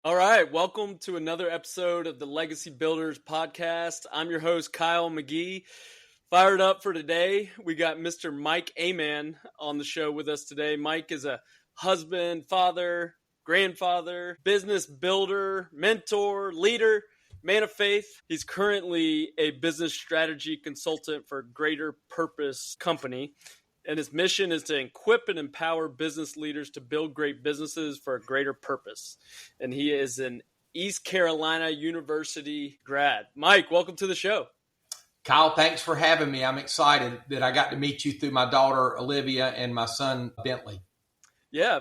All right, welcome to another episode of the Legacy Builders podcast. I'm your host, Kyle McGee. Fired up for today. We got Mr. Mike Aman on the show with us today. Mike is a husband, father, grandfather, business builder, mentor, leader, man of faith. He's currently a business strategy consultant for Greater Purpose Company. And his mission is to equip and empower business leaders to build great businesses for a greater purpose. And he is an East Carolina University grad. Mike, welcome to the show. Kyle, thanks for having me. I'm excited that I got to meet you through my daughter, Olivia, and my son, Bentley. Yeah.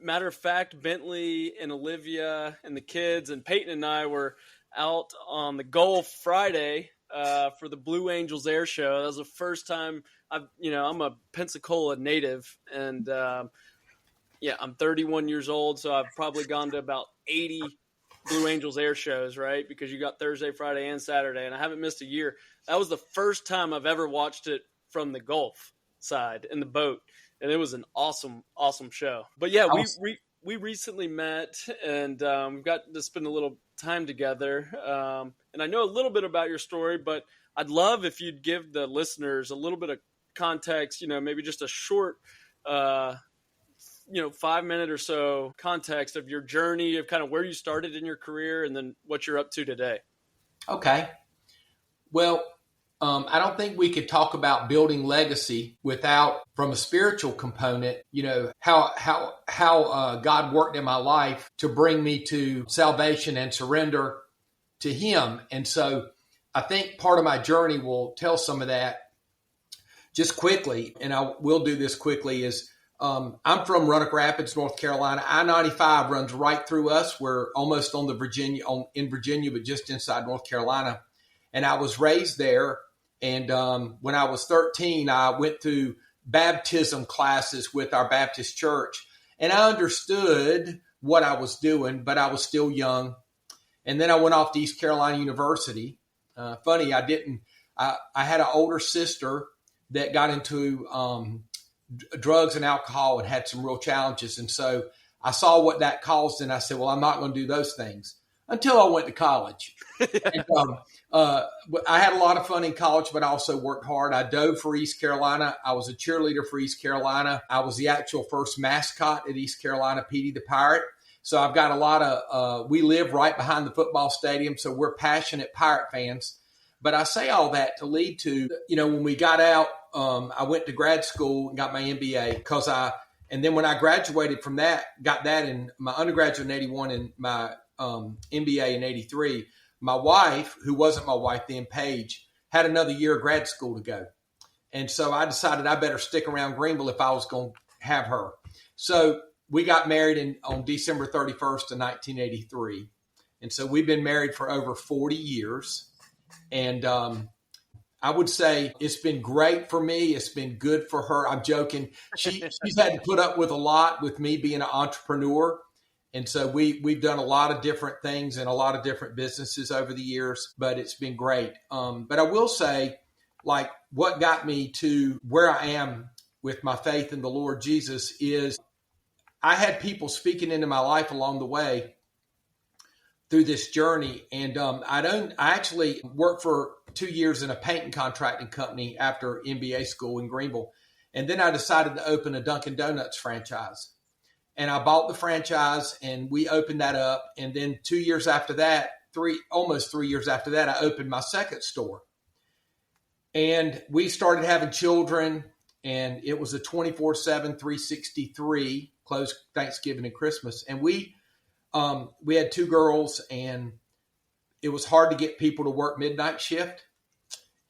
Matter of fact, Bentley and Olivia and the kids and Peyton and I were out on the Gulf Friday for the Blue Angels Air Show. That was the first time I'm a Pensacola native, and I'm 31 years old, so I've probably gone to about 80 Blue Angels Air Shows, right? Because you got Thursday, Friday, and Saturday, and I haven't missed a year. That was the first time I've ever watched it from the Gulf side in the boat, and it was an awesome, awesome show. But yeah, we recently met, and we've got to spend a little time together. And I know a little bit about your story, but I'd love if you'd give the listeners a little bit of context, maybe just a short, 5-minute or so context of your journey, of kind of where you started in your career and then what you're up to today. Okay. Well, I don't think we could talk about building legacy without, from a spiritual component, how God worked in my life to bring me to salvation and surrender to Him. And so I think part of my journey will tell some of that. Just quickly, and I will do this quickly, is I'm from Roanoke Rapids, North Carolina. I-95 runs right through us. We're almost on in Virginia, but just inside North Carolina. And I was raised there. And when I was 13, I went through baptism classes with our Baptist church. And I understood what I was doing, but I was still young. And then I went off to East Carolina University. Funny, I had an older sister that got into drugs and alcohol and had some real challenges. And so I saw what that caused, and I said, well, I'm not going to do those things until I went to college. And, I had a lot of fun in college, but I also worked hard. I dove for East Carolina. I was a cheerleader for East Carolina. I was the actual first mascot at East Carolina, Petey the Pirate. So I've got a lot of we live right behind the football stadium, so we're passionate Pirate fans. But I say all that to lead to, when we got out, I went to grad school and got my MBA and then when I graduated from that, got that in my undergraduate in 81 and my MBA in 83, my wife, who wasn't my wife then, Paige, had another year of grad school to go. And so I decided I better stick around Greenville if I was going to have her. So we got married on December 31st of 1983. And so we've been married for over 40 years. And I would say it's been great for me. It's been good for her. I'm joking. She's had to put up with a lot with me being an entrepreneur. And so we've done a lot of different things and a lot of different businesses over the years, but it's been great. But I will say, like, what got me to where I am with my faith in the Lord Jesus is I had people speaking into my life along the way through this journey. And I actually worked for 2 years in a painting contracting company after MBA school in Greenville. And then I decided to open a Dunkin' Donuts franchise. And I bought the franchise and we opened that up. And then 2 years after that, almost 3 years after that, I opened my second store. And we started having children, and it was a 24/7, 363, closed Thanksgiving and Christmas. And we had two girls, and it was hard to get people to work midnight shift.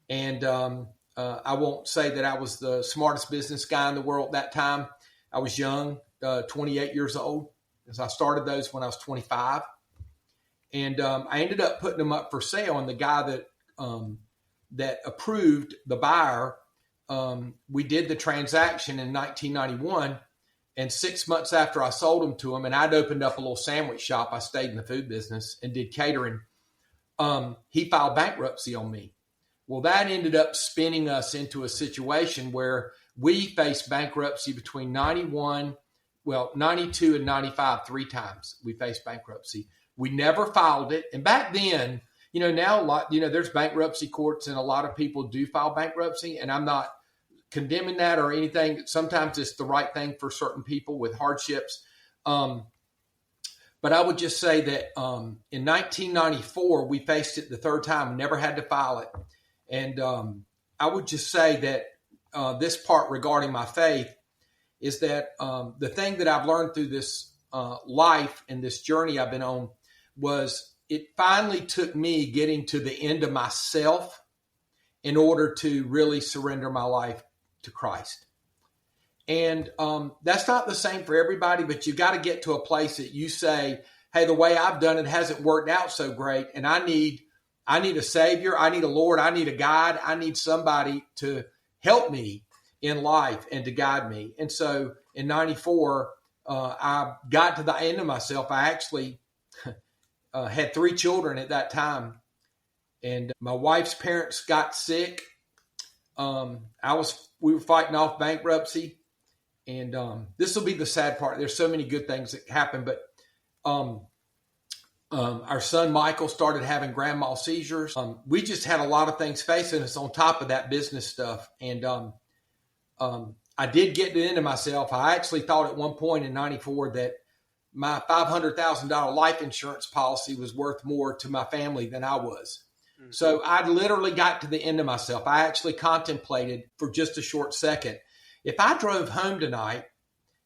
And I won't say that I was the smartest business guy in the world at that time. I was young, 28 years old, because I started those when I was 25. And I ended up putting them up for sale. And the guy that approved the buyer, we did the transaction in 1991. And 6 months after I sold them to him, and I'd opened up a little sandwich shop. I stayed in the food business and did catering. He filed bankruptcy on me. Well, that ended up spinning us into a situation where we faced bankruptcy between 91. 92 and 95, 3 times we faced bankruptcy. We never filed it. And back then, now there's bankruptcy courts and a lot of people do file bankruptcy, and I'm not condemning that or anything. Sometimes it's the right thing for certain people with hardships. But I would just say that in 1994, we faced it the 3rd time, never had to file it. And I would just say that this part regarding my faith is that the thing that I've learned through this life and this journey I've been on was it finally took me getting to the end of myself in order to really surrender my life to Christ. And that's not the same for everybody, but you got to get to a place that you say, hey, the way I've done it hasn't worked out so great. And I need a savior. I need a Lord. I need a guide. I need somebody to help me in life and to guide me. And so in 94, I got to the end of myself. I actually had 3 children at that time. And my wife's parents got sick. We were fighting off bankruptcy. And this will be the sad part. There's so many good things that happen, but our son Michael started having grand mal seizures. We just had a lot of things facing us on top of that business stuff. And I did get to the end of myself. I actually thought at one point in 94 that my $500,000 life insurance policy was worth more to my family than I was. Mm-hmm. So I literally got to the end of myself. I actually contemplated for just a short second, if I drove home tonight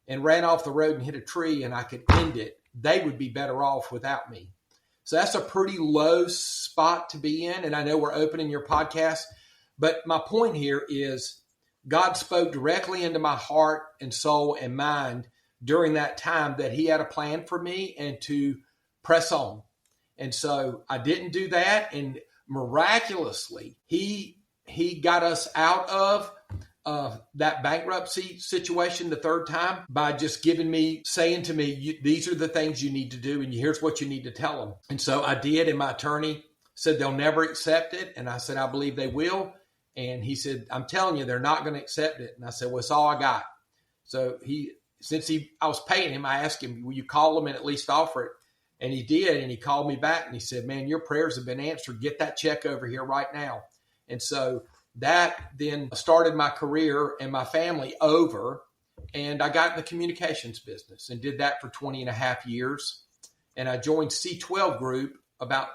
and ran off the road and hit a tree and I could end it, they would be better off without me. So that's a pretty low spot to be in. And I know we're opening your podcast, but my point here is God spoke directly into my heart and soul and mind during that time that he had a plan for me and to press on. And so I didn't do that. And miraculously, he got us out of that bankruptcy situation the 3rd time by just saying to me, these are the things you need to do and here's what you need to tell them. And so I did, and my attorney said they'll never accept it. And I said, I believe they will. And he said, I'm telling you, they're not going to accept it. And I said, well, it's all I got. So I was paying him, I asked him, will you call them and at least offer it? And he did. And he called me back and he said, man, your prayers have been answered. Get that check over here right now. And so that then started my career and my family over. And I got in the communications business and did that for 20 and a half years. And I joined C12 Group about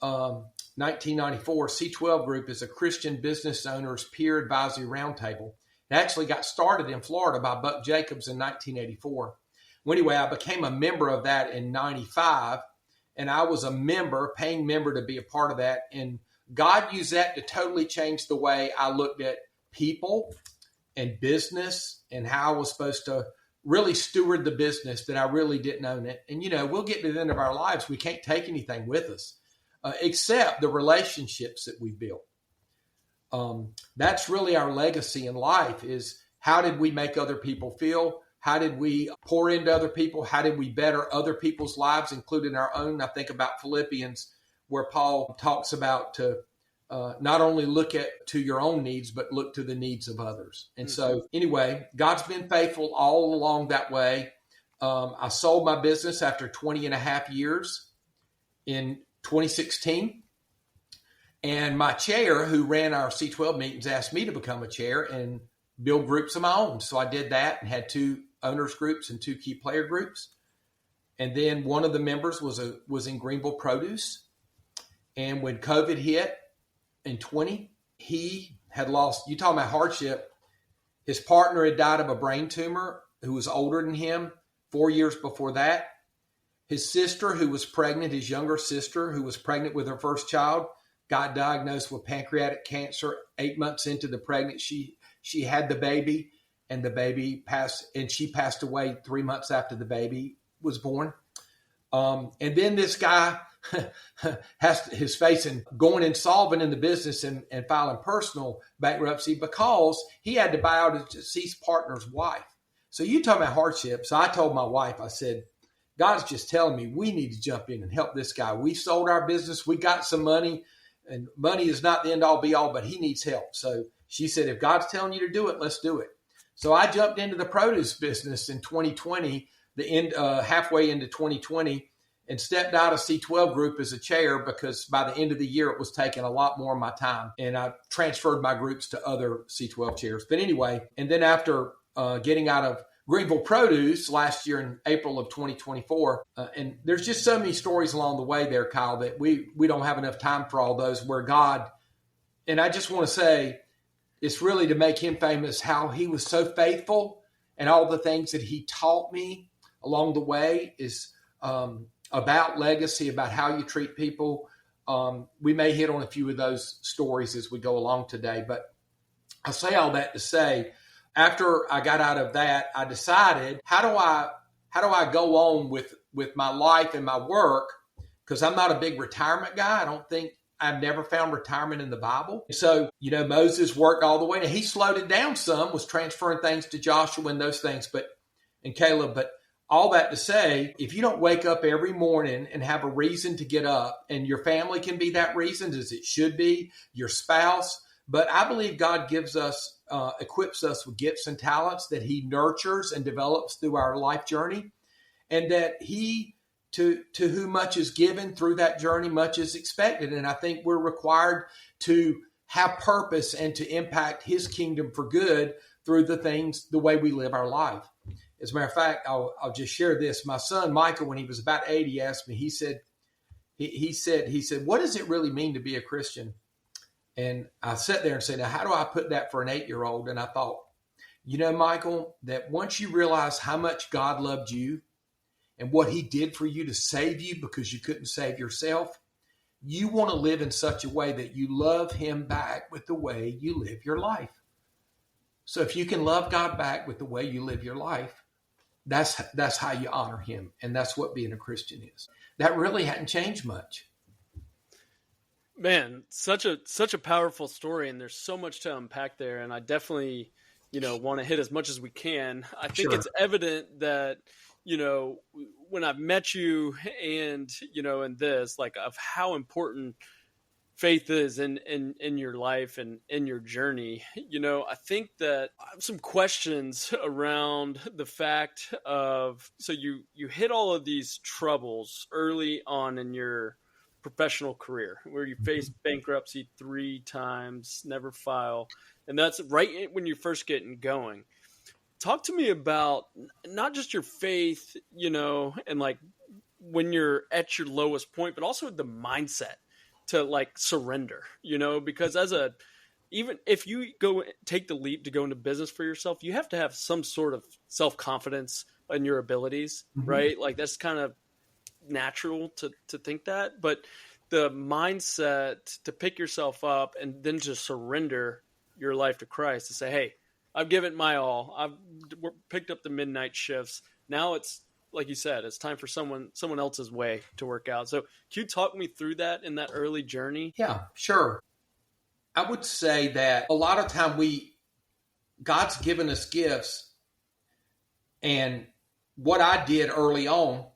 1994. C12 Group is a Christian business owners peer advisory roundtable. It actually got started in Florida by Buck Jacobs in 1984. Well, anyway, I became a member of that in 95. And I was a paying member to be a part of that. And God used that to totally change the way I looked at people and business and how I was supposed to really steward the business that I really didn't own it. And, we'll get to the end of our lives. We can't take anything with us except the relationships that we built. That's really our legacy in life is how did we make other people feel? How did we pour into other people? How did we better other people's lives, including our own? I think about Philippians, where Paul talks about to not only look to your own needs, but look to the needs of others. And so anyway, God's been faithful all along that way. I sold my business after 20 and a half years in 2016. And my chair, who ran our C12 meetings, asked me to become a chair and build groups of my own. So I did that and had 2 owners groups and 2 key player groups. And then one of the members was in Greenville Produce. And when COVID hit in 20, he had lost, you talking about hardship, his partner had died of a brain tumor who was older than him 4 years before that. His sister, who was pregnant, his younger sister, who was pregnant with her first child, got diagnosed with pancreatic cancer 8 months into the pregnancy. She had the baby, and the baby passed, and she passed away 3 months after the baby was born. And then this guy is facing going insolvent in the business and filing personal bankruptcy because he had to buy out his deceased partner's wife. So you talking about hardship. So I told my wife, I said, God's just telling me we need to jump in and help this guy. We sold our business. We got some money, and money is not the end all be all, but he needs help. So she said, if God's telling you to do it, let's do it. So I jumped into the produce business in 2020, halfway into 2020, and stepped out of C12 group as a chair because by the end of the year, it was taking a lot more of my time. And I transferred my groups to other C12 chairs. But anyway, and then after getting out of Greenville Produce last year in April of 2024. And there's just so many stories along the way there, Kyle, that we don't have enough time for all those where God, and I just want to say, it's really to make him famous, how he was so faithful and all the things that he taught me along the way is about legacy, about how you treat people. We may hit on a few of those stories as we go along today, but I say all that to say, after I got out of that, I decided, how do I go on with my life and my work? Because I'm not a big retirement guy. I've never found retirement in the Bible. So, Moses worked all the way. Now, he slowed it down some, was transferring things to Joshua and those things, and Caleb. But all that to say, if you don't wake up every morning and have a reason to get up, and your family can be that reason, as it should be, your spouse. But I believe God gives us, equips us with gifts and talents that he nurtures and develops through our life journey. And that to whom much is given through that journey, much is expected. And I think we're required to have purpose and to impact his kingdom for good through the way we live our life. As a matter of fact, I'll just share this. My son, Michael, when he was about 8, he asked me, he said, what does it really mean to be a Christian? And I sat there and said, now, how do I put that for an 8-year-old? And I thought, Michael, that once you realize how much God loved you and what he did for you to save you because you couldn't save yourself, you want to live in such a way that you love him back with the way you live your life. So if you can love God back with the way you live your life, that's how you honor him. And that's what being a Christian is. That really hadn't changed much. Man, such a powerful story, and there's so much to unpack there. And I definitely, want to hit as much as we can. I think It's evident that, when I've met you and, in this, like, of how important faith is in your life and in your journey. I think that I have some questions around the fact of, so you hit all of these troubles early on in your professional career where you faced bankruptcy 3 times, never file. And that's right when you're first getting going. Talk to me about not just your faith, and like when you're at your lowest point, but also the mindset to like surrender, because even if you take the leap to go into business for yourself, you have to have some sort of self-confidence in your abilities, right? Like that's kind of natural to think that, but the mindset to pick yourself up and then to surrender your life to Christ, to say, hey, I've given my all. I've picked up the midnight shifts. Now it's, like you said, it's time for someone else's way to work out. So can you talk me through that in that early journey? Yeah, sure. I would say that a lot of time God's given us gifts. And what I did early on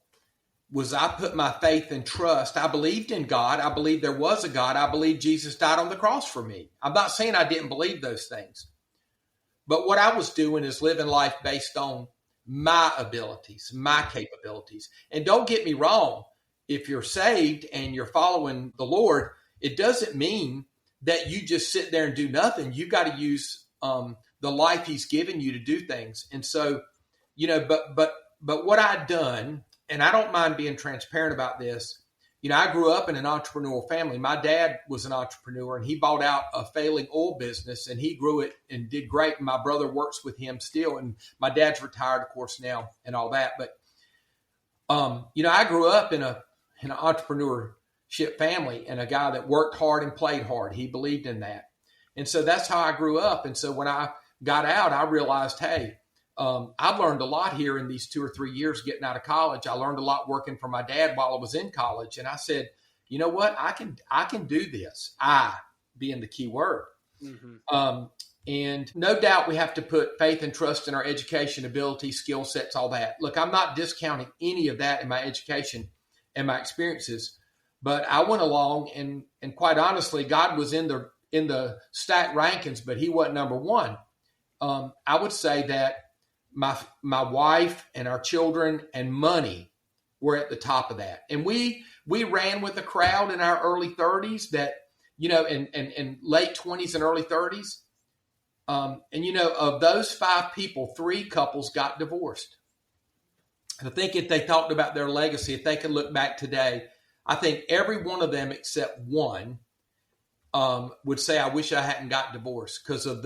was I put my faith and trust. I believed in God. I believed there was a God. I believed Jesus died on the cross for me. I'm not saying I didn't believe those things. But what I was doing is living life based on my abilities, my capabilities. And don't get me wrong. If you're saved and you're following the Lord, it doesn't mean that you just sit there and do nothing. You've got to use the life he's given you to do things. And so, but what I'd done, and I don't mind being transparent about this. I grew up in an entrepreneurial family. My dad was an entrepreneur, and he bought out a failing oil business, and he grew it and did great. And my brother works with him still, and my dad's retired, of course, now and all that. But, I grew up in an entrepreneurship family and a guy that worked hard and played hard. He believed in that. And so that's how I grew up. And so when I got out, I realized, hey, I've learned a lot here in these 2 or 3 years getting out of college. I learned a lot working for my dad while I was in college. And I said, you know what? I can do this. I being the key word. And no doubt we have to put faith and trust in our education, ability, skill sets, all that. Look, I'm not discounting any of that in my education and my experiences, but I went along and quite honestly, God was in the stack rankings, but he wasn't number one. I would say that my wife and our children and money were at the top of that. And we ran with a crowd in our early 30s that, in late 20s and early 30s. Of those 5 people, 3 couples got divorced. And I think if they talked about their legacy, if they could look back today, I think every one of them except one would say, I wish I hadn't got divorced because of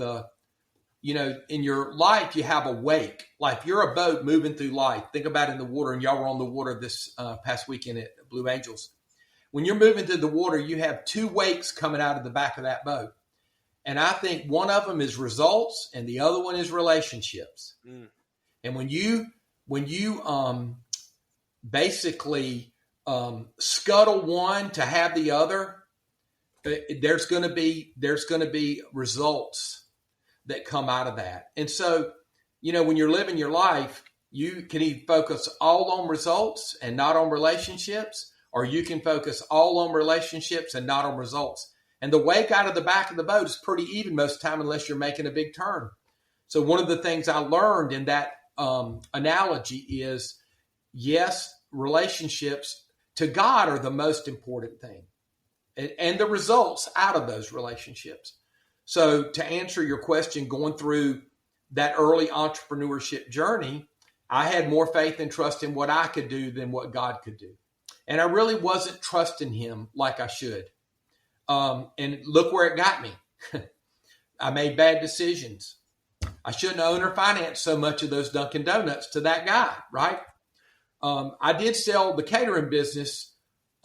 in your life, you have a wake. Like you're a boat moving through life. Think about in the water, and y'all were on the water this past weekend at Blue Angels. When you're moving through the water, you have 2 wakes coming out of the back of that boat. And I think one of them is results and the other one is relationships. Mm. And when you basically scuttle one to have the other, there's going to be results that come out of that. And so, when you're living your life, you can either focus all on results and not on relationships, or you can focus all on relationships and not on results. And the wake out of the back of the boat is pretty even most of the time unless you're making a big turn. So one of the things I learned in that analogy is, yes, relationships to God are the most important thing, and the results out of those relationships. So to answer your question, going through that early entrepreneurship journey, I had more faith and trust in what I could do than what God could do. And I really wasn't trusting him like I should. And look where it got me. I made bad decisions. I shouldn't own or finance so much of those Dunkin' Donuts to that guy, right? I did sell the catering business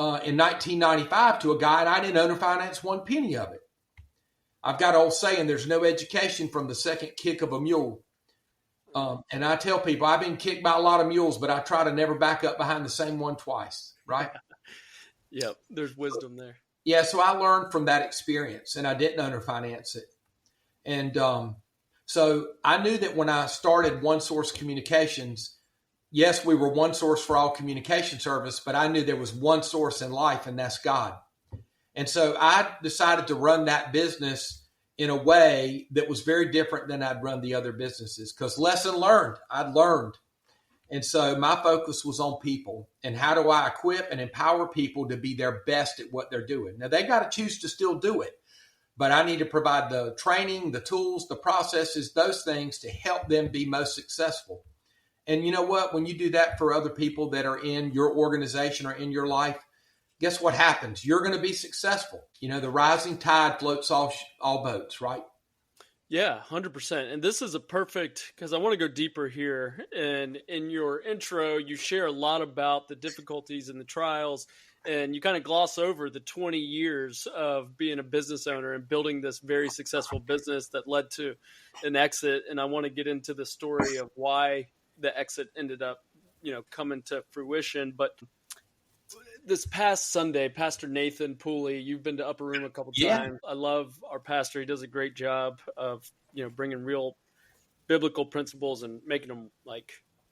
in 1995 to a guy, and I didn't own or finance one penny of it. I've got an old saying, there's no education from the second kick of a mule. And I tell people, I've been kicked by a lot of mules, but I try to never back up behind the same one twice, right? Yep, there's wisdom there. Yeah, so I learned from that experience, and I didn't own or finance it. And so I knew that when I started One Source Communications, yes, we were one source for all communication service, but I knew there was one source in life, and that's God. And so I decided to run that business in a way that was very different than I'd run the other businesses, because lesson learned, I'd learned. And so my focus was on people and how do I equip and empower people to be their best at what they're doing. Now, they got to choose to still do it, but I need to provide the training, the tools, the processes, those things to help them be most successful. And you know what? When you do that for other people that are in your organization or in your life, guess what happens? You're going to be successful. The rising tide floats all boats, right? Yeah, 100%. And this is a perfect, because I want to go deeper here. And in your intro, you share a lot about the difficulties and the trials, and you kind of gloss over the 20 years of being a business owner and building this very successful business that led to an exit. And I want to get into the story of why the exit ended up, coming to fruition. But this past Sunday, Pastor Nathan Pooley, you've been to Upper Room a couple times. I love our pastor. He does a great job of, bringing real biblical principles and making them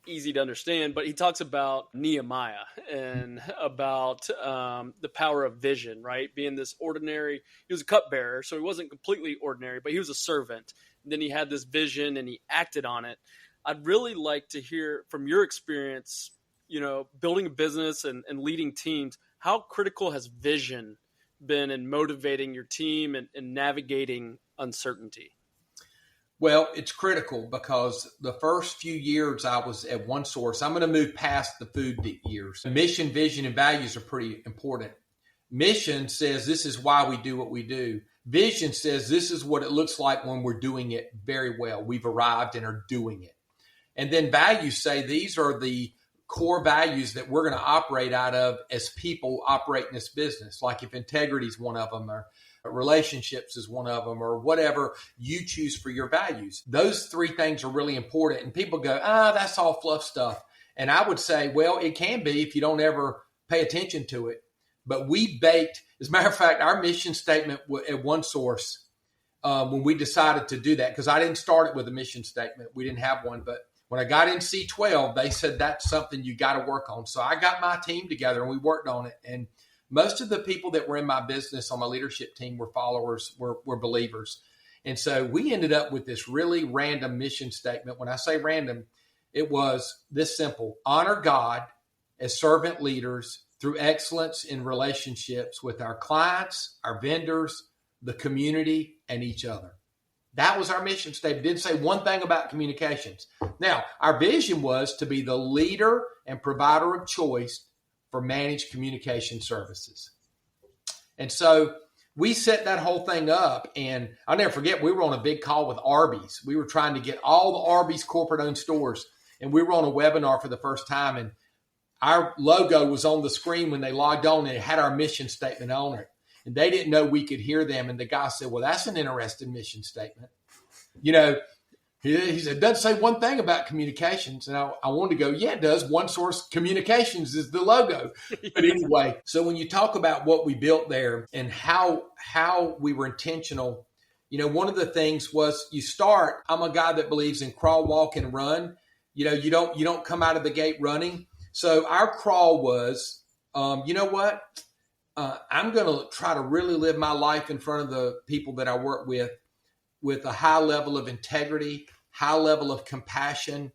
easy to understand. But he talks about Nehemiah and about the power of vision, right? Being this ordinary, he was a cupbearer, so he wasn't completely ordinary, but he was a servant. And then he had this vision and he acted on it. I'd really like to hear from your experience, building a business and leading teams, how critical has vision been in motivating your team and navigating uncertainty? Well, it's critical because the first few years I was at One Source, I'm going to move past the food years. Mission, vision, and values are pretty important. Mission says this is why we do what we do. Vision says this is what it looks like when we're doing it very well. We've arrived and are doing it. And then values say these are the core values that we're going to operate out of as people operating this business. Like if integrity is one of them, or relationships is one of them, or whatever you choose for your values. Those 3 things are really important. And people go, that's all fluff stuff. And I would say, well, it can be if you don't ever pay attention to it. But we baked, as a matter of fact, our mission statement at One Source, when we decided to do that, because I didn't start it with a mission statement. We didn't have one, but when I got in C12, they said that's something you got to work on. So I got my team together and we worked on it. And most of the people that were in my business on my leadership team were followers, were believers. And so we ended up with this really random mission statement. When I say random, it was this simple: honor God as servant leaders through excellence in relationships with our clients, our vendors, the community, and each other. That was our mission statement. Didn't say one thing about communications. Now, our vision was to be the leader and provider of choice for managed communication services. And so we set that whole thing up, and I'll never forget, we were on a big call with Arby's. We were trying to get all the Arby's corporate-owned stores, and we were on a webinar for the first time, and our logo was on the screen when they logged on, and it had our mission statement on it. And they didn't know we could hear them. And the guy said, well, that's an interesting mission statement. You know, he said, it doesn't say one thing about communications. And I wanted to go, yeah, it does. One Source Communications is the logo. But anyway, so when you talk about what we built there and how we were intentional, you know, one of the things was I'm a guy that believes in crawl, walk, and run. You know, you don't come out of the gate running. So our crawl was, you know what? I'm going to try to really live my life in front of the people that I work with a high level of integrity, high level of compassion,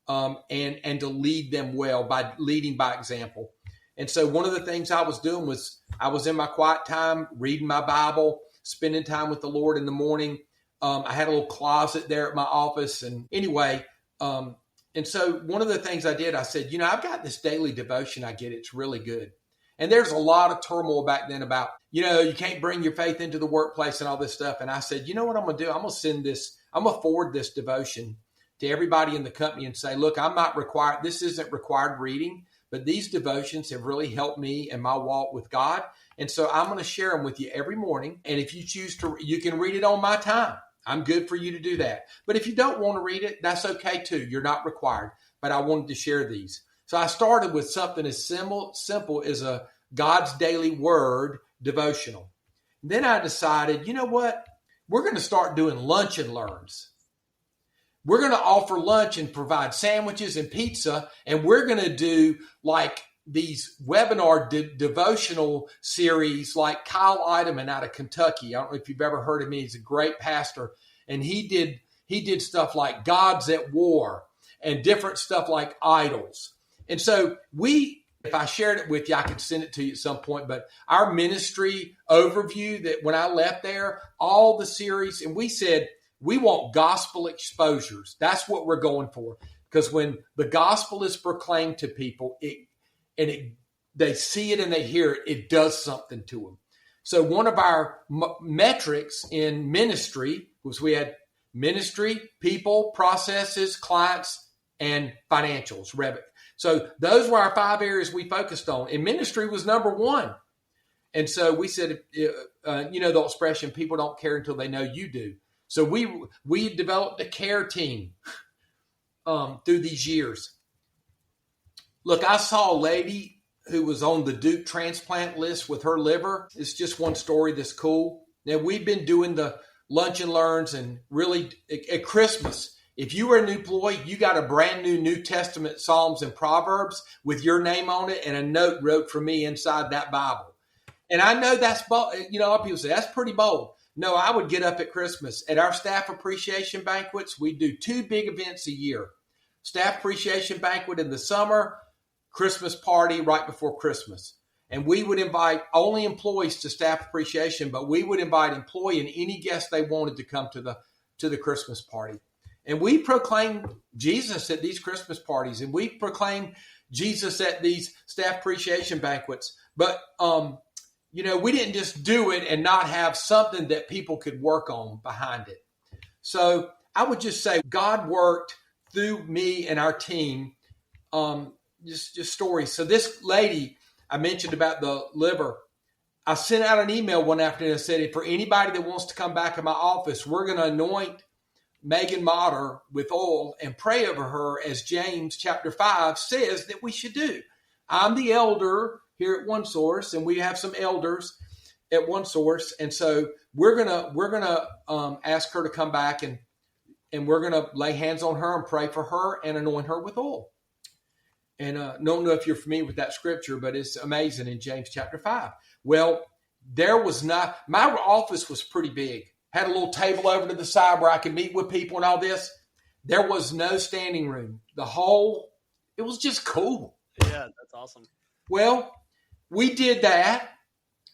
and to lead them well by leading by example. And so one of the things I was doing was I was in my quiet time, reading my Bible, spending time with the Lord in the morning. I had a little closet there at my office. And anyway, and so one of the things I did, I said, you know, I've got this daily devotion I get. It's really good. And there's a lot of turmoil back then about, you know, you can't bring your faith into the workplace and all this stuff. And I said, you know what I'm going to do? I'm going to forward this devotion to everybody in the company and say, look, I'm not required. This isn't required reading, but these devotions have really helped me in my walk with God. And so I'm going to share them with you every morning. And if you choose to, you can read it on my time. I'm good for you to do that. But if you don't want to read it, that's okay too. You're not required. But I wanted to share these. So I started with something as simple as a God's Daily Word devotional. Then I decided, you know what? We're going to start doing lunch and learns. We're going to offer lunch and provide sandwiches and pizza. And we're going to do like these webinar devotional series like Kyle Ideman out of Kentucky. I don't know if you've ever heard of him. He's a great pastor. And he did stuff like God's at War and different stuff like idols. And so if I shared it with you, I could send it to you at some point, but our ministry overview that when I left there, all the series, and we said, we want gospel exposures. That's what we're going for. Because when the gospel is proclaimed to people, they see it and they hear it, it does something to them. So one of our metrics in ministry was we had ministry, people, processes, clients, and financials, revenue. So those were our 5 areas we focused on. And ministry was number 1. And so we said, you know, the expression, people don't care until they know you do. So we developed a care team through these years. Look, I saw a lady who was on the Duke transplant list with her liver. It's just one story that's cool. Now, we've been doing the lunch and learns, and really at Christmas, if you were a new employee, you got a brand New Testament Psalms and Proverbs with your name on it and a note wrote for me inside that Bible. And I know that's bold. You know, a lot of people say, that's pretty bold. No, I would get up at Christmas. At our staff appreciation banquets, we do 2 big events a year. Staff appreciation banquet in the summer, Christmas party right before Christmas. And we would invite only employees to staff appreciation, but we would invite employee and any guest they wanted to come to the Christmas party. And we proclaim Jesus at these Christmas parties, and we proclaim Jesus at these staff appreciation banquets. But, you know, we didn't just do it and not have something that people could work on behind it. So I would just say God worked through me and our team, just stories. So this lady I mentioned about the liver, I sent out an email one afternoon and said, for anybody that wants to come back in my office, we're going to anoint Megan Motter with oil and pray over her as James chapter 5 says that we should do. I'm the elder here at One Source, and we have some elders at One Source. And so we're gonna ask her to come back and we're gonna lay hands on her and pray for her and anoint her with oil. And don't know if you're familiar with that scripture, but it's amazing in James chapter 5. Well, my office was pretty big. had a little table over to the side where I could meet with people and all this. There was no standing room. It was just cool. Yeah, that's awesome. Well, we did that,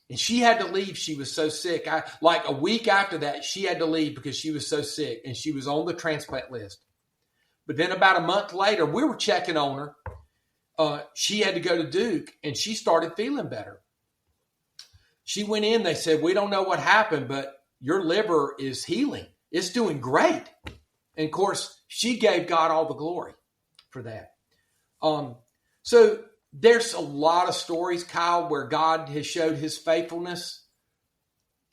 and she had to leave. She was so sick. Like a week after that, she had to leave because she was so sick, and she was on the transplant list. But then about a month later, we were checking on her. She had to go to Duke, and she started feeling better. She went in. They said, we don't know what happened, but your liver is healing. It's doing great. And, of course, she gave God all the glory for that. So there's a lot of stories, Kyle, where God has showed his faithfulness,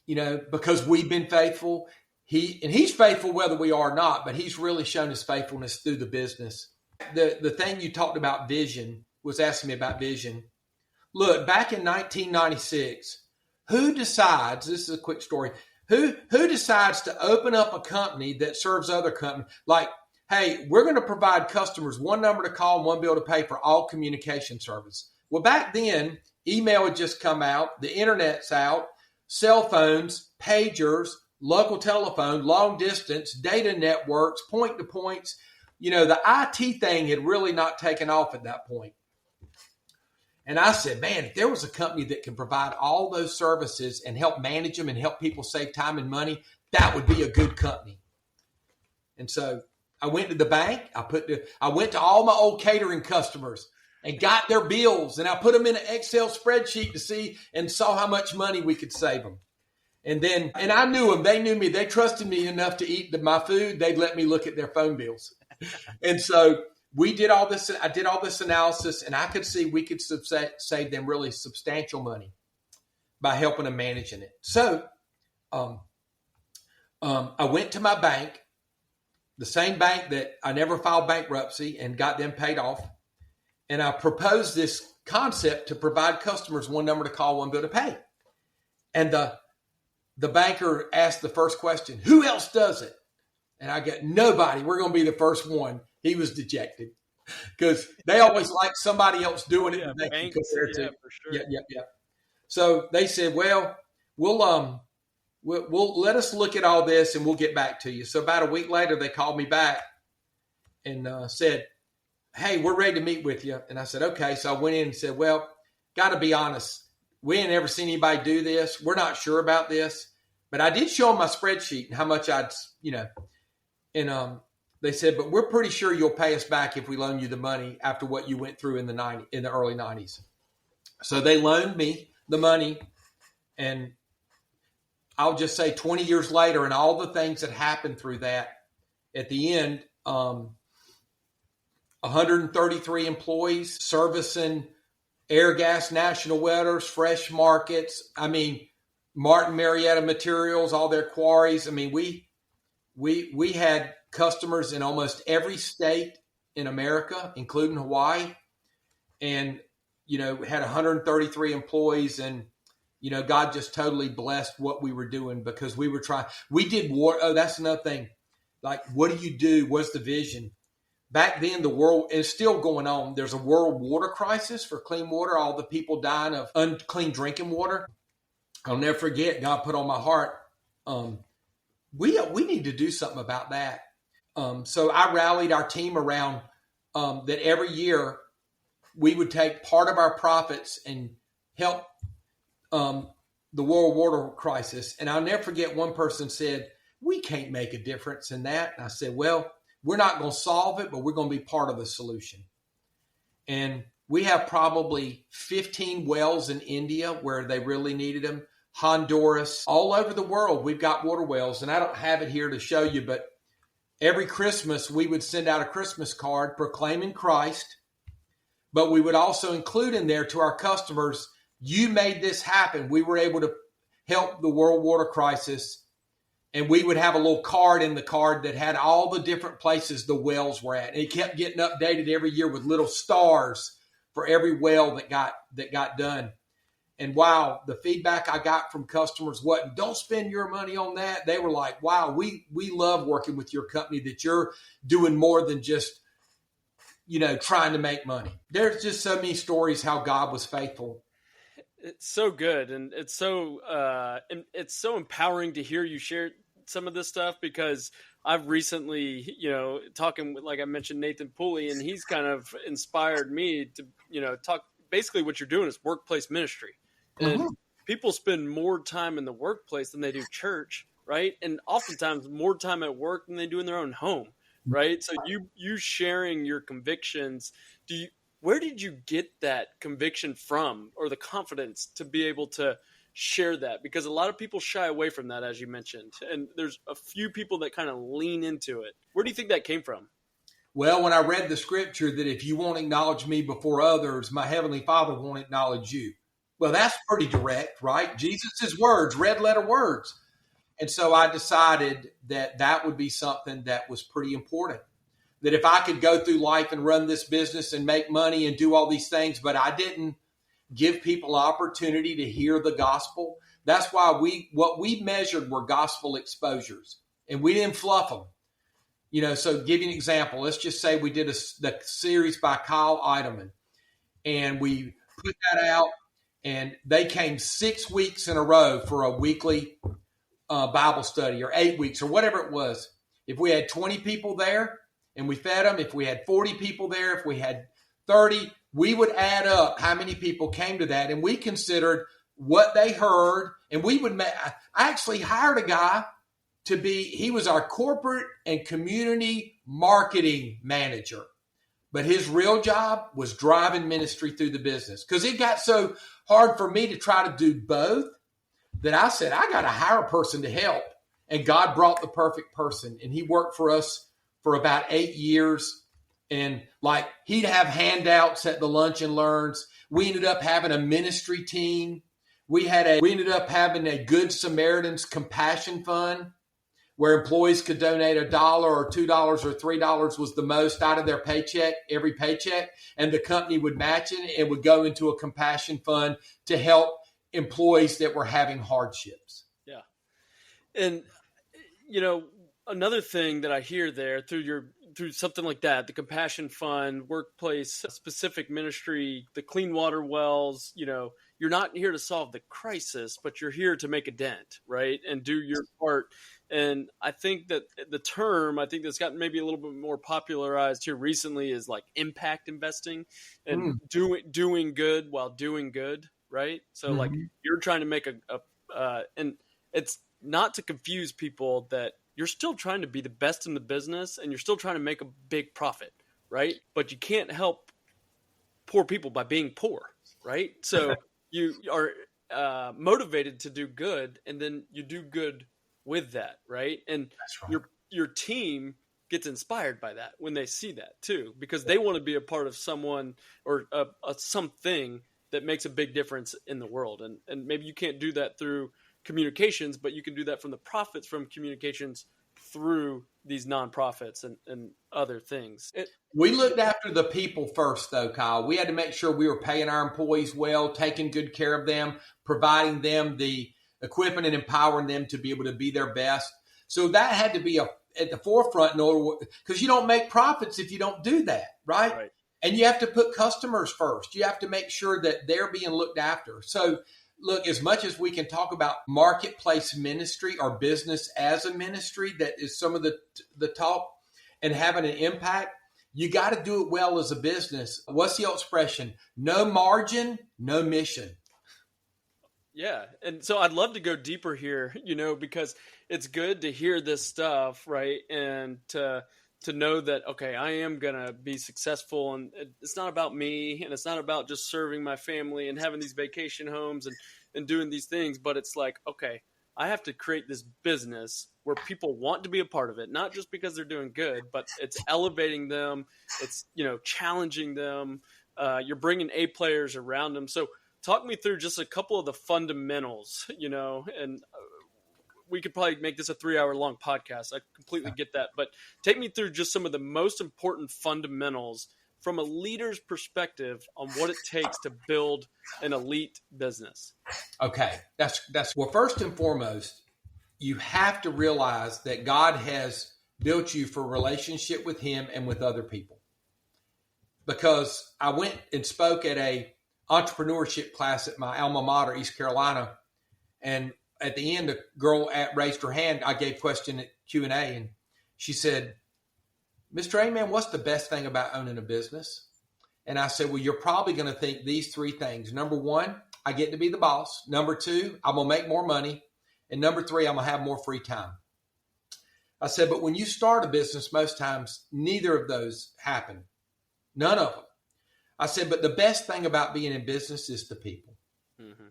because we've been faithful. He's faithful whether we are or not, but he's really shown his faithfulness through the business. The thing you talked about, vision, was asking me about vision. Look, back in 1996, who decides, this is a quick story, who decides to open up a company that serves other companies? Like, hey, we're going to provide customers one number to call and one bill to pay for all communication service. Well, back then, email had just come out, the internet's out, cell phones, pagers, local telephone, long distance, data networks, point to points. The IT thing had really not taken off at that point. And I said, man, if there was a company that can provide all those services and help manage them and help people save time and money, that would be a good company. And so I went to the bank. I went to all my old catering customers and got their bills, and I put them in an Excel spreadsheet to see and saw how much money we could save them. And I knew them. They knew me. They trusted me enough to eat my food. They'd let me look at their phone bills. And so we did all this. I did all this analysis, and I could see we could save them really substantial money by helping them managing it. So I went to my bank, the same bank that I never filed bankruptcy, and got them paid off. And I proposed this concept to provide customers one number to call, one bill to pay. And the banker asked the first question, who else does it? And I got, nobody. We're going to be the first one. He was dejected because they always like somebody else doing it. Yeah, they banks, can compare to. for sure. Yeah. So they said, well, we'll let us look at all this and we'll get back to you. So about a week later, they called me back and said, hey, we're ready to meet with you. And I said, okay. So I went in and said, well, got to be honest. We ain't ever seen anybody do this. We're not sure about this. But I did show them my spreadsheet and how much and they said, but we're pretty sure you'll pay us back if we loan you the money after what you went through in the early 90s. So they loaned me the money, and I'll just say 20 years later and all the things that happened through that, at the end, 133 employees servicing Air Gas National Wetters, Fresh Markets. I mean, Martin Marietta Materials, all their quarries. I mean, we had customers in almost every state in America, including Hawaii, and, had 133 employees, and, God just totally blessed what we were doing because we did water. Oh, that's another thing. Like, what do you do? What's the vision? Back then, the world is still going on. There's a world water crisis for clean water, all the people dying of unclean drinking water. I'll never forget, God put on my heart, we need to do something about that. So I rallied our team around that every year we would take part of our profits and help the world water crisis. And I'll never forget, one person said, we can't make a difference in that. And I said, well, we're not going to solve it, but we're going to be part of the solution. And we have probably 15 wells in India where they really needed them. Honduras, all over the world, we've got water wells. And I don't have it here to show you, but every Christmas we would send out a Christmas card proclaiming Christ. But we would also include in there to our customers, you made this happen. We were able to help the world water crisis. And we would have a little card in the card that had all the different places the wells were at. And it kept getting updated every year with little stars for every well that got done. And wow, the feedback I got from customers wasn't, don't spend your money on that. They were like, wow, we love working with your company, that you're doing more than just, trying to make money. There's just so many stories how God was faithful. It's so good, and it's so empowering to hear you share some of this stuff? Because I've recently, talking with, like I mentioned, Nathan Pooley, and he's kind of inspired me to, talk. Basically, what you're doing is workplace ministry, and people spend more time in the workplace than they do church, right? And oftentimes more time at work than they do in their own home, right? So you sharing your convictions, where did you get that conviction from, or the confidence to be able to share that? Because a lot of people shy away from that, as you mentioned, and there's a few people that kind of lean into it. Where do you think that came from? Well, when I read the scripture that if you won't acknowledge me before others, my heavenly Father won't acknowledge you. Well, that's pretty direct, right? Jesus' words, red letter words. And so I decided that would be something that was pretty important. That if I could go through life and run this business and make money and do all these things, but I didn't give people opportunity to hear the gospel. That's why what we measured were gospel exposures, and we didn't fluff them. So give you an example. Let's just say we did the series by Kyle Eidelman, and we put that out, and they came 6 weeks in a row for a weekly Bible study, or 8 weeks, or whatever it was. If we had 20 people there and we fed them, if we had 40 people there, if we had 30, we would add up how many people came to that, and we considered what they heard, and I actually hired a guy he was our corporate and community marketing manager, but his real job was driving ministry through the business, because it got so hard for me to try to do both that I said, I got to hire a person to help, and God brought the perfect person, and he worked for us for about 8 years. And like, he'd have handouts at the lunch and learns. We ended up having a ministry team. We ended up having a Good Samaritan's Compassion Fund, where employees could donate $1 or $2 or $3 was the most out of their paycheck, every paycheck. And the company would match it and would go into a compassion fund to help employees that were having hardships. Yeah. And, another thing that I hear there through something like that, the Compassion Fund, workplace specific ministry, the clean water wells, you're not here to solve the crisis, but you're here to make a dent, right? And do your part. And I think that the term, that's gotten maybe a little bit more popularized here recently, is like impact investing and doing good while doing good, right? So like, you're trying to make and it's not to confuse people that you're still trying to be the best in the business and you're still trying to make a big profit, right? But you can't help poor people by being poor, right? So you are motivated to do good, and then you do good with that, right? And right. Your team gets inspired by that when they see that too, because they want to be a part of someone or something that makes a big difference in the world. And maybe you can't do that through communications, but you can do that from the profits from communications through these nonprofits and other things. We looked after the people first, though, Kyle. We had to make sure we were paying our employees well, taking good care of them, providing them the equipment and empowering them to be able to be their best. So that had to be at the forefront in order, because you don't make profits if you don't do that, right? And you have to put customers first. You have to make sure that they're being looked after. So look, as much as we can talk about marketplace ministry or business as a ministry, that is some of the talk, and having an impact, you got to do it well as a business. What's the old expression? No margin, no mission. Yeah. And so I'd love to go deeper here, because it's good to hear this stuff, right? And to know that, okay, I am going to be successful, and it's not about me, and it's not about just serving my family and having these vacation homes and doing these things, but it's like, okay, I have to create this business where people want to be a part of it, not just because they're doing good, but it's elevating them. It's, challenging them. You're bringing A players around them. So talk me through just a couple of the fundamentals, and we could probably make this a 3-hour long podcast. I completely get that. But take me through just some of the most important fundamentals from a leader's perspective on what it takes to build an elite business. Okay. That's well, first and foremost, you have to realize that God has built you for a relationship with him and with other people. Because I went and spoke at a entrepreneurship class at my alma mater, East Carolina, and at the end, a girl raised her hand. I gave question at Q&A, and she said, Mr. Amen, what's the best thing about owning a business? And I said, well, you're probably going to think these three things. Number one, I get to be the boss. Number two, I'm going to make more money. And number three, I'm going to have more free time. I said, but when you start a business, most times, neither of those happen. None of them. I said, but the best thing about being in business is the people. Mm-hmm.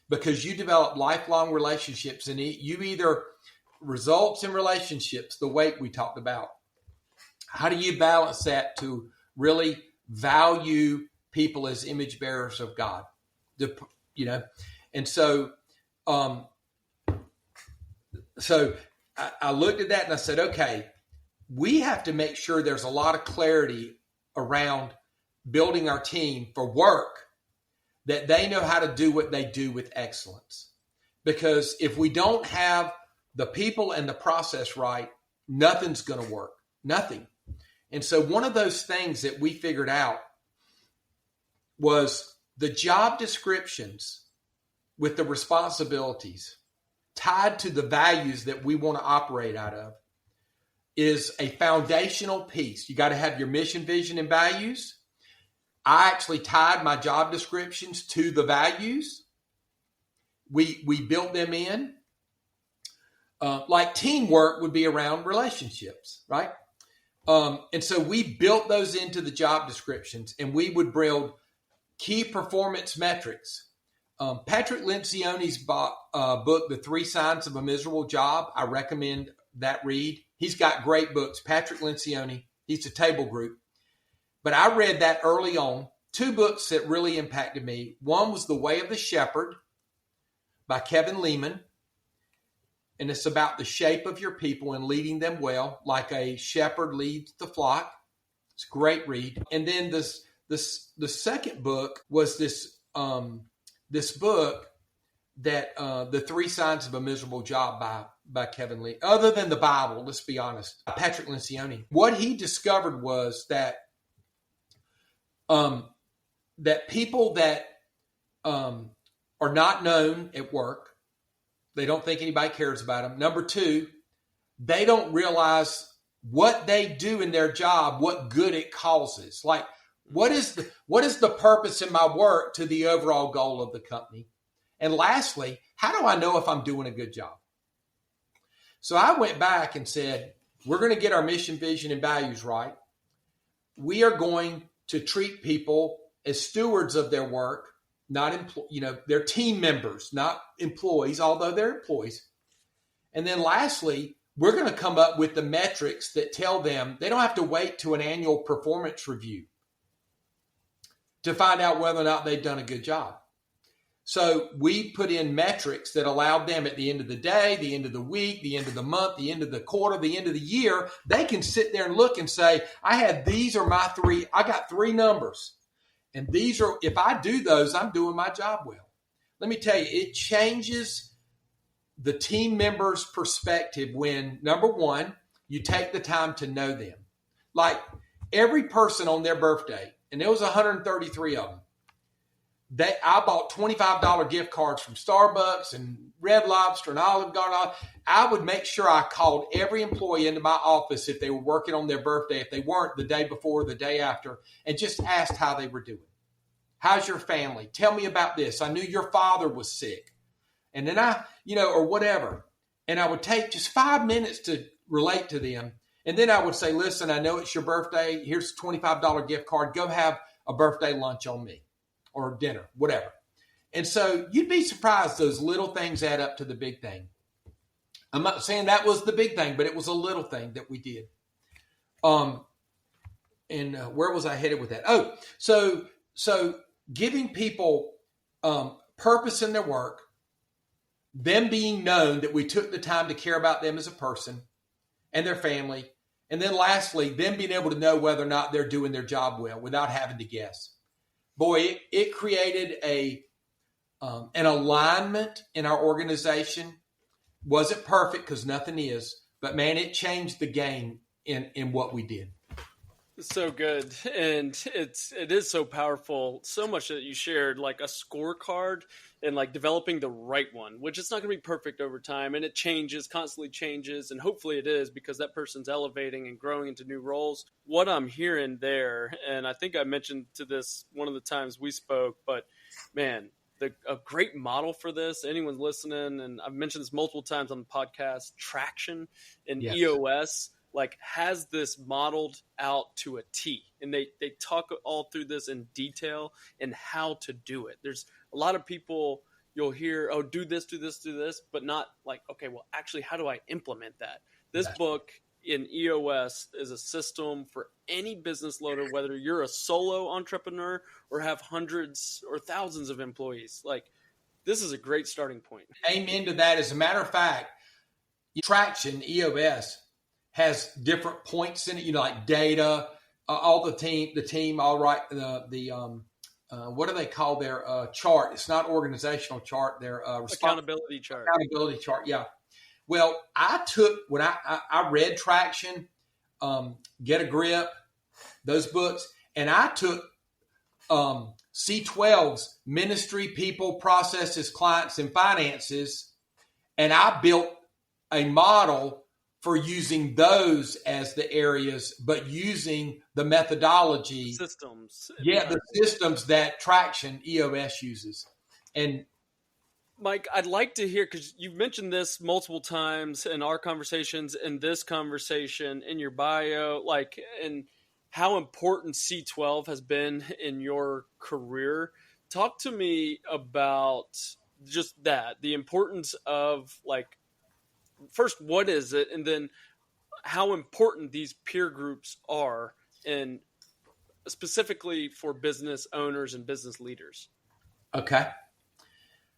Because you develop lifelong relationships, and you either results in relationships, the weight we talked about. How do you balance that to really value people as image bearers of God? And so I looked at that and I said, okay, we have to make sure there's a lot of clarity around building our team for work, that they know how to do what they do with excellence. Because if we don't have the people and the process right, nothing's going to work. Nothing. And so one of those things that we figured out was the job descriptions with the responsibilities tied to the values that we want to operate out of is a foundational piece. You got to have your mission, vision, and values. I actually tied my job descriptions to the values. We built them in. Like teamwork would be around relationships, right? And so we built those into the job descriptions, and we would build key performance metrics. Patrick Lencioni's book, The 3 Signs of a Miserable Job, I recommend that read. He's got great books. Patrick Lencioni, he's a table group. But I read that early on. 2 books that really impacted me. One was The Way of the Shepherd by Kevin Leman. And it's about the shape of your people and leading them well, like a shepherd leads the flock. It's a great read. And then the second book was this book that The 3 Signs of a Miserable Job by Kevin Lee. Other than the Bible, let's be honest, Patrick Lencioni. What he discovered was that people that are not known at work, they don't think anybody cares about them. Number 2, they don't realize what they do in their job, what good it causes. Like, what is the purpose in my work to the overall goal of the company? And lastly, how do I know if I'm doing a good job? So I went back and said, we're going to get our mission, vision, and values right. We are going to treat people as stewards of their work, not they're team members, not employees, although they're employees. And then lastly, we're going to come up with the metrics that tell them they don't have to wait to an annual performance review to find out whether or not they've done a good job. So we put in metrics that allowed them at the end of the day, the end of the week, the end of the month, the end of the quarter, the end of the year, they can sit there and look and say, these are my 3, I got 3 numbers. And these are, if I do those, I'm doing my job well. Let me tell you, it changes the team member's perspective when, number 1, you take the time to know them. Like every person on their birthday, and there was 133 of them, I bought $25 gift cards from Starbucks and Red Lobster and Olive Garden. I would make sure I called every employee into my office if they were working on their birthday, if they weren't, the day before, the day after, and just asked how they were doing. How's your family? Tell me about this. I knew your father was sick. And then or whatever. And I would take just 5 minutes to relate to them. And then I would say, listen, I know it's your birthday. Here's a $25 gift card. Go have a birthday lunch on me or dinner, whatever. And so you'd be surprised those little things add up to the big thing. I'm not saying that was the big thing, but it was a little thing that we did. And where was I headed with that? Oh, so giving people purpose in their work, them being known that we took the time to care about them as a person and their family. And then lastly, them being able to know whether or not they're doing their job well without having to guess. Boy, it created an alignment in our organization. Wasn't perfect because nothing is, but man, it changed the game in what we did. So good. And it is so powerful. So much that you shared, like a scorecard and like developing the right one, which it's not going to be perfect over time, and it changes, constantly changes, and hopefully it is because that person's elevating and growing into new roles. What I'm hearing there, and I think I mentioned to this one of the times we spoke, but man, a great model for this, anyone's listening, and I've mentioned this multiple times on the podcast, Traction and Yes. EOS like has this modeled out to a T, and they talk all through this in detail and how to do it. There's a lot of people you'll hear, oh, do this, do this, do this, but not like, okay, well, actually, how do I implement that? This book in EOS is a system for any business leader, whether you're a solo entrepreneur or have hundreds or thousands of employees. Like, this is a great starting point. Amen to that. As a matter of fact, Traction, EOS, has different points in it, like data, all the team, all right. What do they call their chart? It's not organizational chart. Their accountability chart. Accountability chart. Yeah. Well, I took when I read Traction, Get a Grip, those books, and I took C12's Ministry, People, Processes, Clients, and Finances, and I built a model for using those as the areas, but using the methodology systems. Yeah, the systems that Traction EOS uses. And Mike, I'd like to hear, because you've mentioned this multiple times in our conversations, in this conversation, in your bio, like, and how important C12 has been in your career. Talk to me about just that, the importance of, like, first, what is it? And then how important these peer groups are, and specifically for business owners and business leaders. Okay.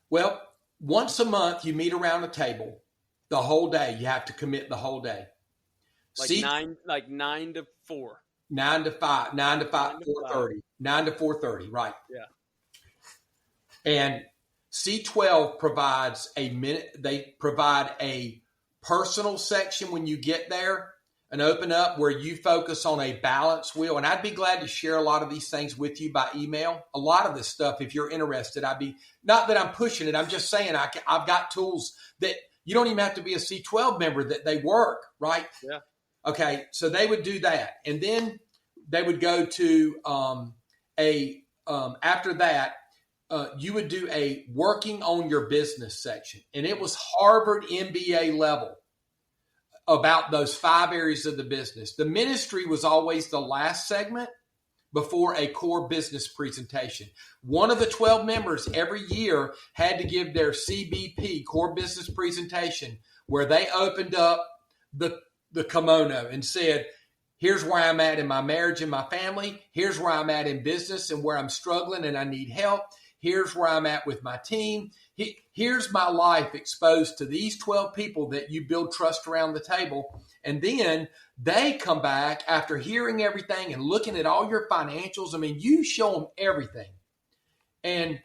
Well, once a month, you meet around a table the whole day. You have to commit the whole day. Like 9 to 4. 9 to 5, 9 to 5, 4:30, 9 to 4:30, right? Yeah. And C12 provides they provide a personal section when you get there and open up where you focus on a balance wheel. And I'd be glad to share a lot of these things with you by email. A lot of this stuff, if you're interested, not that I'm pushing it. I'm just saying I've got tools that you don't even have to be a C12 member, that they work, right? Yeah. Okay. So they would do that. And then they would go to after that, you would do a working on your business section. And it was Harvard MBA level about those 5 areas of the business. The ministry was always the last segment before a core business presentation. One of the 12 members every year had to give their CBP, core business presentation, where they opened up the kimono and said, here's where I'm at in my marriage and my family. Here's where I'm at in business and where I'm struggling and I need help. Here's where I'm at with my team. Here's my life exposed to these 12 people that you build trust around the table. And then they come back after hearing everything and looking at all your financials. I mean, you show them everything. And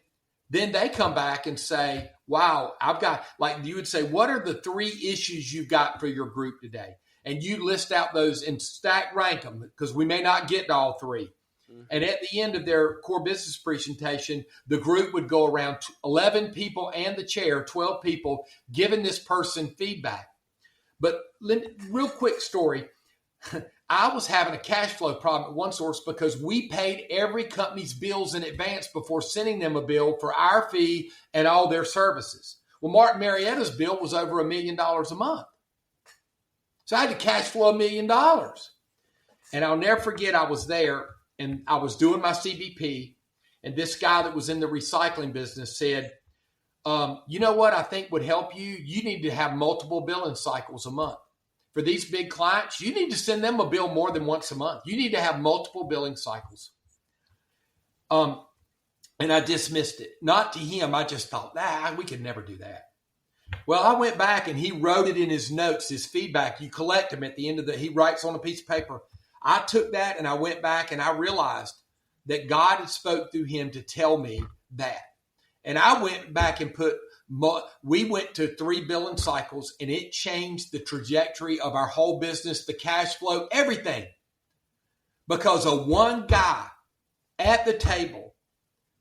then they come back and say, wow, I've got, like you would say, what are the 3 issues you've got for your group today? And you list out those and stack rank them, because we may not get to all 3. And at the end of their core business presentation, the group would go around 11 people and the chair, 12 people, giving this person feedback. But real quick story, I was having a cash flow problem at one source because we paid every company's bills in advance before sending them a bill for our fee and all their services. Well, Martin Marietta's bill was over $1 million a month. So I had to cash flow $1 million. And I'll never forget, I was there and I was doing my CBP, and this guy that was in the recycling business said, you know what I think would help you? You need to have multiple billing cycles a month. For these big clients, you need to send them a bill more than once a month. You need to have multiple billing cycles. And I dismissed it. Not to him. I just thought, we could never do that. Well, I went back and he wrote it in his notes, his feedback. You collect them at the end of he writes on a piece of paper. I took that and I went back and I realized that God had spoke through him to tell me that. And I went back and we went to 3 billing cycles, and it changed the trajectory of our whole business, the cash flow, everything. because of one guy at the table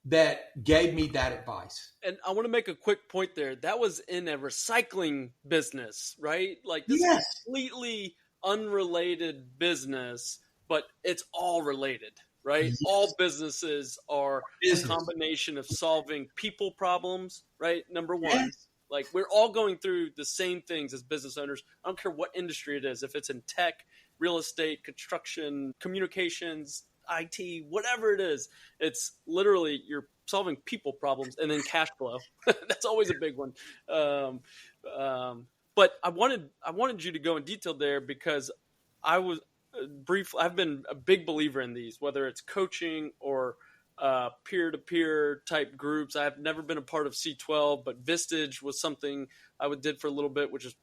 that gave me that advice. And I want to make a quick point there. That was in a recycling business, right? Like this is Yes. a completely unrelated business, but it's all related, right? Yes. All businesses are Business. a combination of solving people problems, right? Number one. Yes. Like we're all going through the same things as business owners. I don't care what industry it is. If it's in tech, real estate, construction, communications, IT, whatever it is, it's literally you're solving people problems and then cash flow. That's always a big one. But I wanted you to go in detail there because I was I've been a big believer in these, whether it's coaching or peer-to-peer type groups. I've never been a part of C12, but Vistage was something I did for a little bit, which is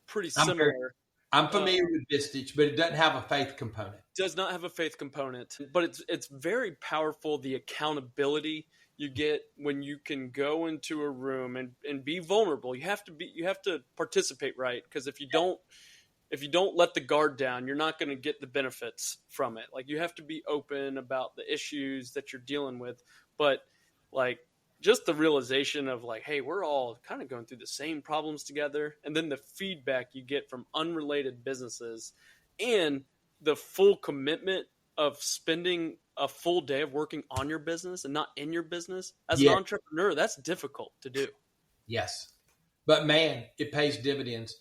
pretty similar. I'm familiar with Vistage, but it doesn't have a faith component. Does not have a faith component, but it's very powerful. The accountability you get when you can go into a room and be vulnerable. You have to participate, right? Because if you don't let the guard down, you're not going to get the benefits from it. Like you have to be open about the issues that you're dealing with, but like just the realization of like, hey, we're all kind of going through the same problems together. And then the feedback you get from unrelated businesses and the full commitment of spending a full day of working on your business and not in your business as an entrepreneur, that's difficult to do. Yes. But man, it pays dividends.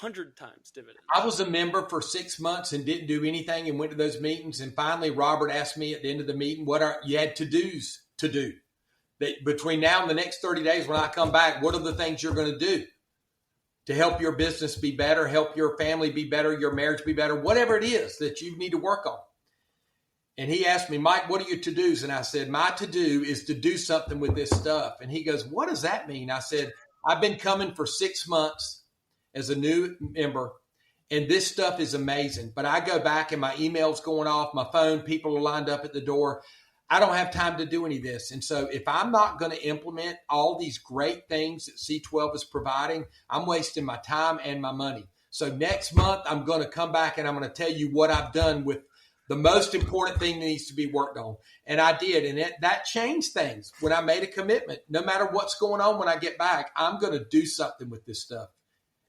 100 times dividends. I was a member for 6 months and didn't do anything and went to those meetings. And finally, Robert asked me at the end of the meeting, you had to-dos to do. That between now and the next 30 days when I come back, what are the things you're going to do to help your business be better, help your family be better, your marriage be better, whatever it is that you need to work on. And he asked me, Mike, what are your to-dos? And I said, my to-do is to do something with this stuff. And he goes, what does that mean? I said, I've been coming for 6 months as a new member, and this stuff is amazing. But I go back and my email's going off, my phone, people are lined up at the door. I don't have time to do any of this. And so if I'm not going to implement all these great things that C12 is providing, I'm wasting my time and my money. So next month, I'm going to come back and I'm going to tell you what I've done with the most important thing that needs to be worked on. And I did. And that changed things when I made a commitment. No matter what's going on when I get back, I'm going to do something with this stuff.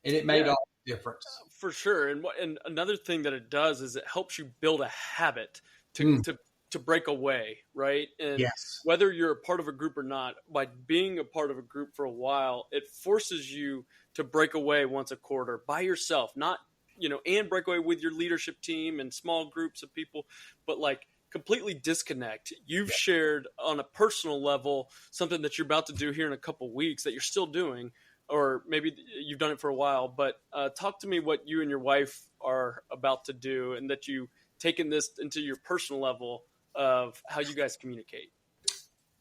And it made all the difference. For sure. And another thing that it does is it helps you build a habit to break away, right? And whether you're a part of a group or not, by being a part of a group for a while, it forces you to break away once a quarter by yourself, not, and break away with your leadership team and small groups of people, but like completely disconnect. You've shared on a personal level something that you're about to do here in a couple weeks that you're still doing, or maybe you've done it for a while, but talk to me what you and your wife are about to do and that you taken this into your personal level of how you guys communicate.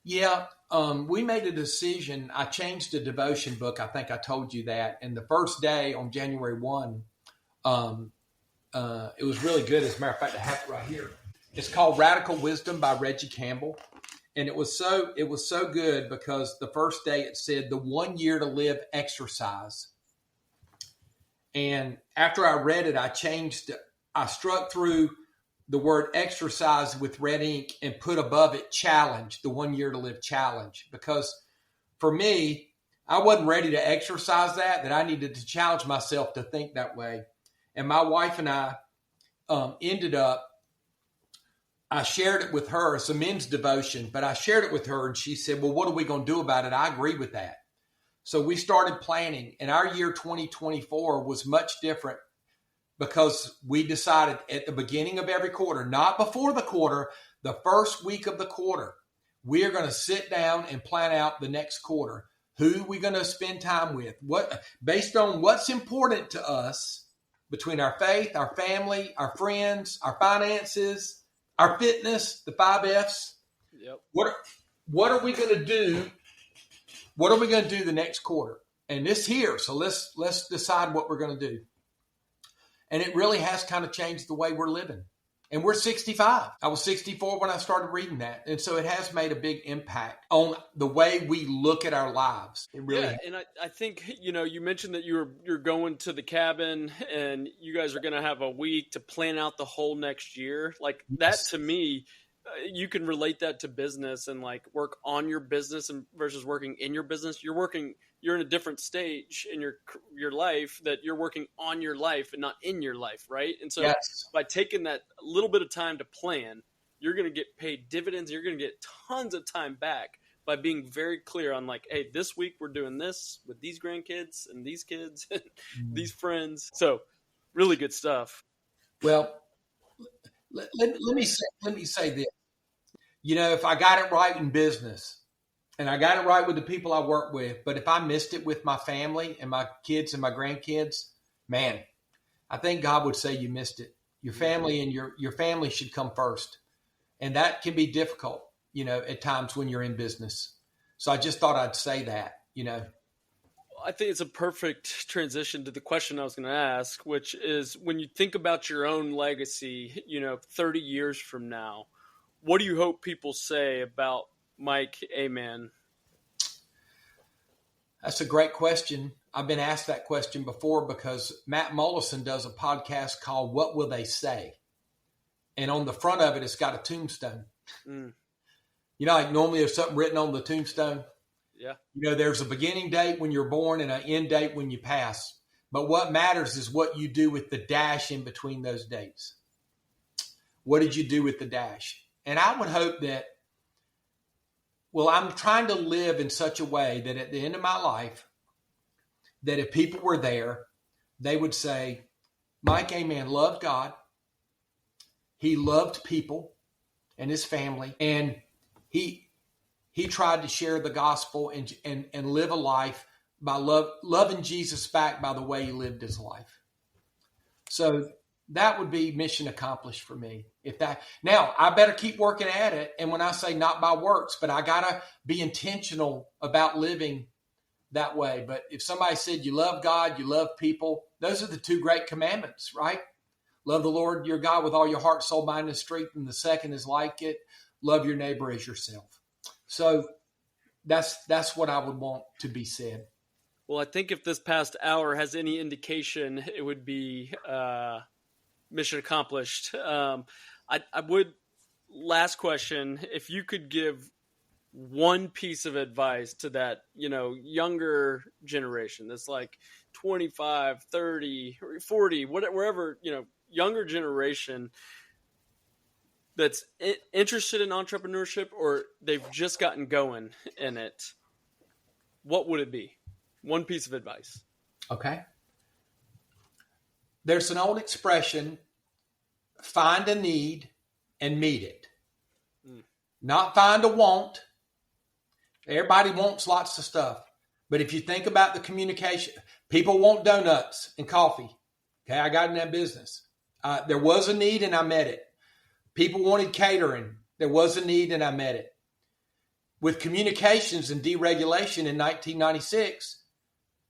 Yeah, we made a decision. I changed the devotion book. I think I told you that. And the first day on January 1, it was really good. As a matter of fact, I have it right here. It's called Radical Wisdom by Reggie Campbell. And it was so good because the first day it said the 1 year to live exercise. And after I read it, I struck through the word exercise with red ink and put above it challenge, the 1 year to live challenge. Because for me, I wasn't ready to exercise that I needed to challenge myself to think that way. And my wife and I I shared it with her. It's a men's devotion, but I shared it with her and she said, well, what are we going to do about it? I agree with that. So we started planning, and our year 2024 was much different because we decided at the beginning of every quarter, not before the quarter, the first week of the quarter, we are going to sit down and plan out the next quarter. Who are we going to spend time with? What, based on what's important to us between our faith, our family, our friends, our finances, our fitness, the 5 F's. Yep. What are we going to do? What are we going to do the next quarter? And this here, so let's decide what we're going to do. And it really has kind of changed the way we're living. And we're 65. I was 64 when I started reading that. And so it has made a big impact on the way we look at our lives. It really Yeah, has. and I think, you mentioned that you're going to the cabin and you guys are going to have a week to plan out the whole next year. Like that Yes. to me, you can relate that to business and like work on your business and versus working in your business. You're in a different stage in your life that you're working on your life and not in your life, right? And so Yes. by taking that little bit of time to plan, you're going to get paid dividends. You're going to get tons of time back by being very clear on like, hey, this week we're doing this with these grandkids and these kids and these friends. So really good stuff. Well, let me say this. If I got it right in business and I got it right with the people I work with, but if I missed it with my family and my kids and my grandkids, man, I think God would say you missed it. Your family and your family should come first. And that can be difficult, at times when you're in business. So I just thought I'd say that. I think it's a perfect transition to the question I was going to ask, which is when you think about your own legacy, 30 years from now, what do you hope people say about Mike Aman? That's a great question. I've been asked that question before because Matt Mollison does a podcast called What Will They Say? And on the front of it, it's got a tombstone. Mm, Like normally there's something written on the tombstone. yeah. There's a beginning date when you're born and an end date when you pass. But what matters is what you do with the dash in between those dates. What did you do with the dash? And I would hope that, I'm trying to live in such a way that at the end of my life, that if people were there, they would say, Mike Aman loved God. He loved people and his family. And he tried to share the gospel and live a life by loving Jesus back by the way he lived his life. So that would be mission accomplished for me. Now I better keep working at it. And when I say not by works, but I gotta be intentional about living that way. But if somebody said you love God, you love people, those are the two great commandments, right? Love the Lord your God with all your heart, soul, mind, and strength. And the second is like it. Love your neighbor as yourself. So that's what I would want to be said. Well, I think if this past hour has any indication, it would be mission accomplished. I would, last question, if you could give one piece of advice to that, younger generation that's like 25, 30, 40, wherever, younger generation that's interested in entrepreneurship or they've just gotten going in it, what would it be? One piece of advice. Okay. There's an old expression, find a need and meet it. Not find a want. Everybody wants lots of stuff. But if you think about the communication, people want donuts and coffee. Okay, I got in that business. There was a need and I met it. People wanted catering. There was a need and I met it. With communications and deregulation in 1996,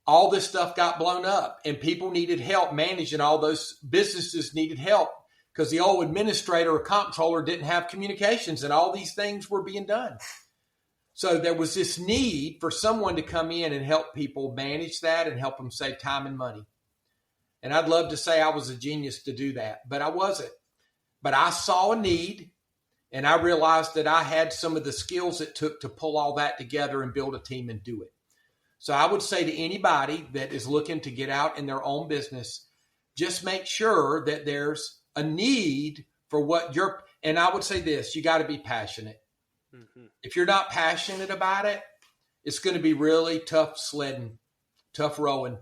all this stuff got blown up and people needed help managing all those businesses needed help because the old administrator or comptroller didn't have communications and all these things were being done. So there was this need for someone to come in and help people manage that and help them save time and money. And I'd love to say I was a genius to do that, but I wasn't. But I saw a need and I realized that I had some of the skills it took to pull all that together and build a team and do it. So I would say to anybody that is looking to get out in their own business, just make sure that there's a need for what you're, and I would say this, you got to be passionate. Mm-hmm. If you're not passionate about it, it's going to be really tough sledding, tough rowing.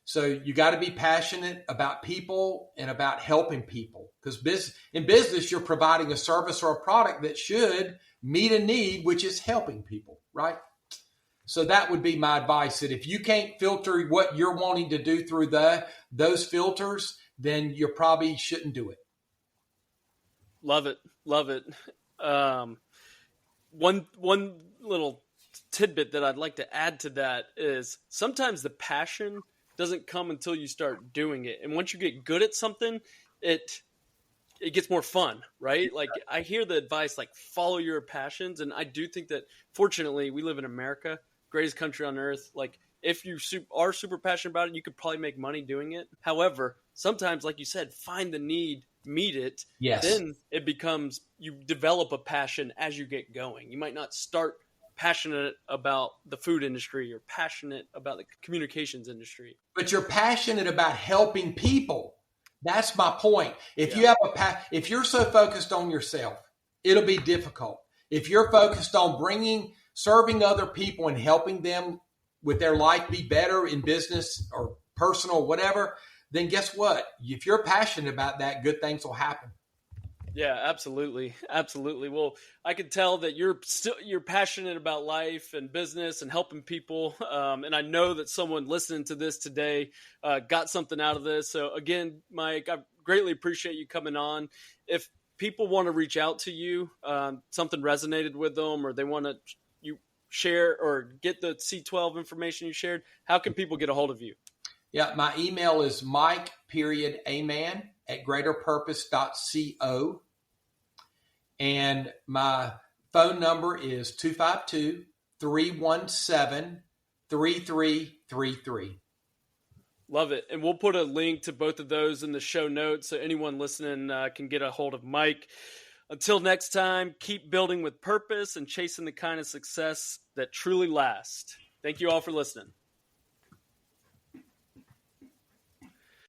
So you got to be passionate about people and about helping people because in business, you're providing a service or a product that should meet a need, which is helping people, right? So that would be my advice, that if you can't filter what you're wanting to do through those filters, then you probably shouldn't do it. Love it. Love it. One little tidbit that I'd like to add to that is sometimes the passion doesn't come until you start doing it. And once you get good at something, it it gets more fun, right? Like I hear the advice, like follow your passions. And I do think that fortunately we live in America, greatest country on earth. Like if you are super passionate about it, you could probably make money doing it. However, sometimes, like you said, find the need, meet it. Yes. Then it becomes, you develop a passion as you get going. You might not start passionate about the food industry or passionate about the communications industry. But you're passionate about helping people. That's my point. If Yeah. you have if you're so focused on yourself, it'll be difficult. If you're focused on serving other people and helping them with their life be better in business or personal, whatever, then guess what? If you're passionate about that, good things will happen. Yeah, absolutely. Absolutely. Well, I can tell that you're passionate about life and business and helping people. And I know that someone listening to this today got something out of this. So again, Mike, I greatly appreciate you coming on. If people want to reach out to you, something resonated with them, or they want to you share or get the C12 information you shared, how can people get a hold of you? Yeah, my email is mike.aman@greaterpurpose.co. And my phone number is 252-317-3333. Love it. And we'll put a link to both of those in the show notes so anyone listening can get a hold of Mike. Until next time, keep building with purpose and chasing the kind of success that truly lasts. Thank you all for listening.